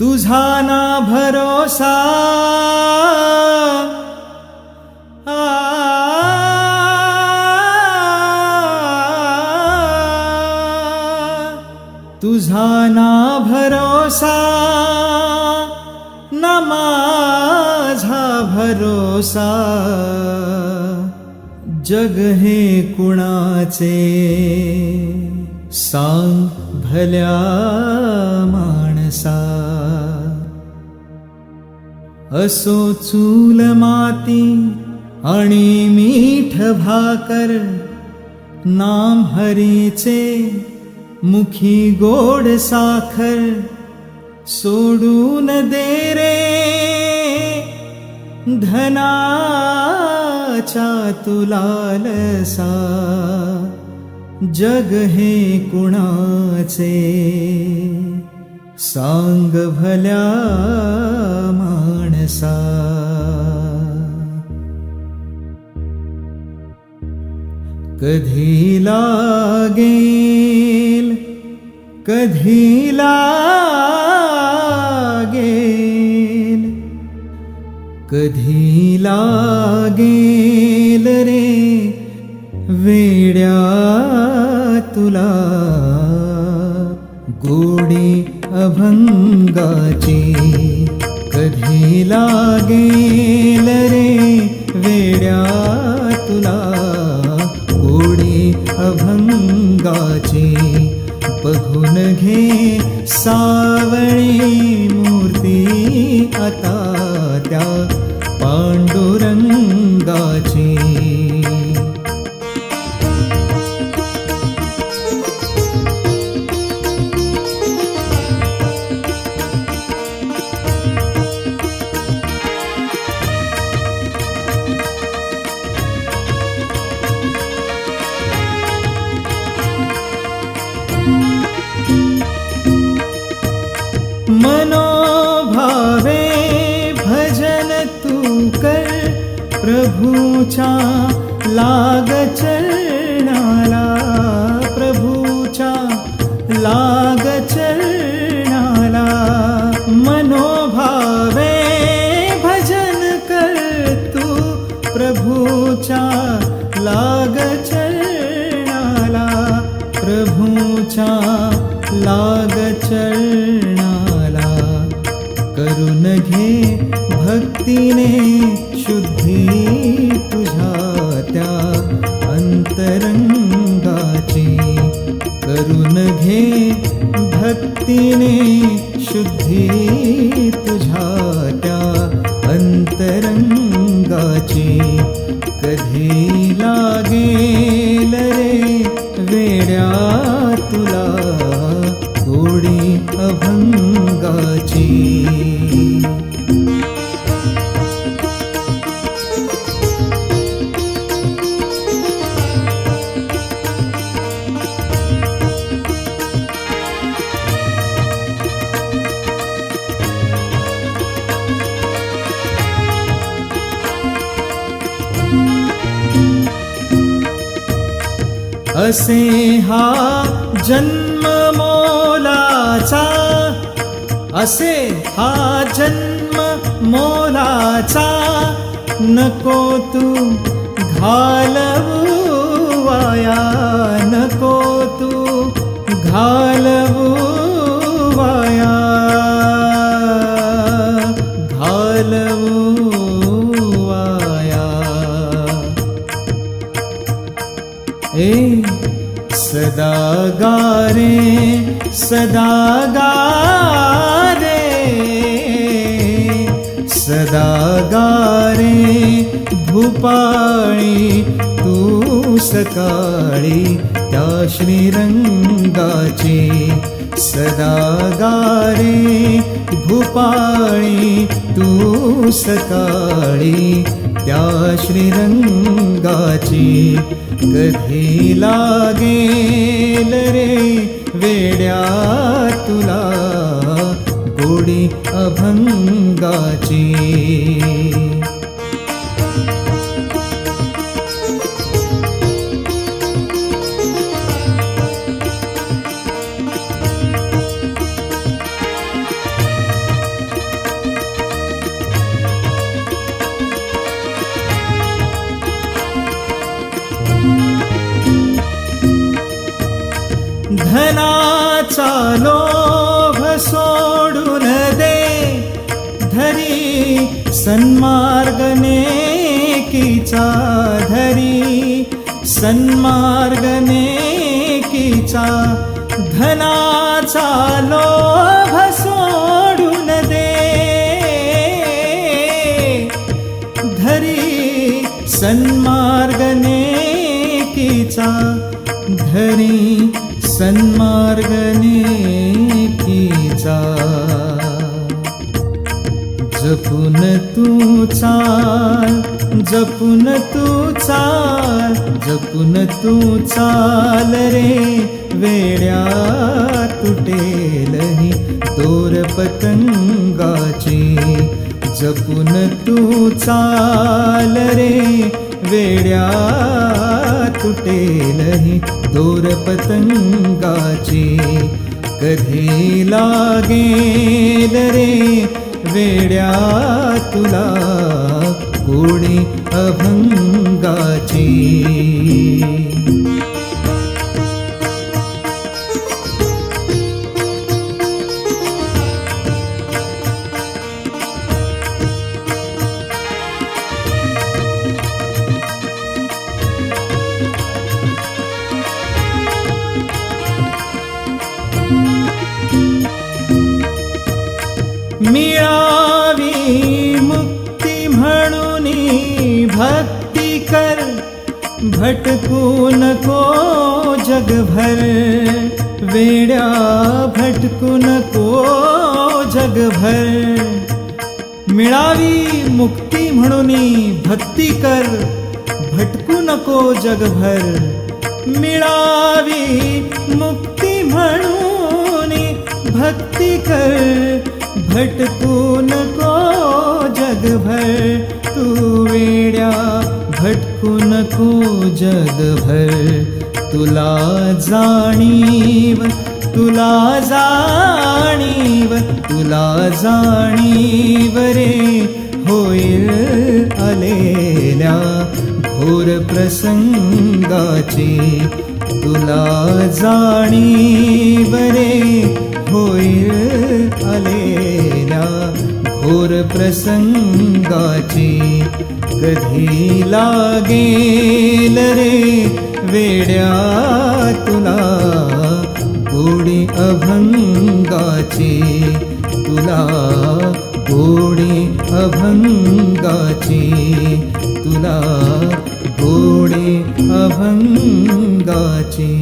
तुझा ना भरोसा तुझा ना भरोसा ना माझा भरोसा जग हे कुणाचे सांग भल्या माणसा असो चूल माती आणि मीठ भाकर नाम हरीचे मुखी गोड साखर सोडून दे रे धनाच्या तुलालसा जग हे कुणाचे सांग भल्या माणसा कधी लागेल कधी लागेल कधी लागेल रे वेड्या तुला गोडी अभंगाची कधी लागेल रे वेड्या तुला गोडी अभंगाची बघून घे सावळी मूर्ती आता त्या पांडुरंगाची मनोभावे भजन तू कर प्रभूच्या लाग चरणाला प्रभूच्या लाग चरणाला मनोभावे भजन कर तू प्रभूच्या लाग चरणाला प्रभूच्या लाग चरणाला करून घे भक्तीने शुद्धी तुझ्या त्या अंतरंगाची करून घे भक्तीने शुद्धी तुझ्या त्या अंतरंगाची कधी लागेल रे वेड्या तुला गोडी अभंगाची असे हा जन्म मोलाचा असे हा जन्म मोलाचा नको तू घालवू वाया नको तू घालवू वाया घालवू वाया सदा गारे सदा गारे सदा गारे भूपाळी तू सकाळी त्या श्रीरंगाची सदा गारे भूपाळी तू सकाळी त्या श्रीरंगाची कधी लागेल रे वेड्या तुला गोडी अभंगाची लोभ सोडून दे, धरी सन्मार्ग नेकीचा, धरी सन्मार्ग नेकीचा. धनाचा लोभ सोडून दे, धरी सन्मार्ग नेकीचा, धरी सन्मार्ग नेकीचा. जपून तू चाल, जपून तू चाल, जपून तू चाल रे, वेड्या तुटेलही दोर पतंगाची. जपून तू चाल रे, वेड्या तुटेलही दोर पतंगाची. कधी लागेल रे वेड्या तुला गोडी अभंगाची. मिळावी मुक्ती म्हणून भक्ती कर, भटकू नको जगभर, वेड्या भटकू नको जगभर. मिळावी मुक्ती म्हणून भक्ती कर, भटकू नको जगभर. मिळावी मुक्ती म्हणून भक्ती कर, भटकू नको जगभर. तू वेड्या भटकू नको जगभर. तुला जाणीव, तुला जाणीव, तुला जाणीव रे होईल आलेल्या घोर प्रसंगाची. तुला जाणीव रे होईल आलेल्या घोर प्रसंगाची. कधी लागेल रे वेड्या तुला गोडी अभंगाची. तुला गोडी अभंगाची. तुला गोडी अभंगाची.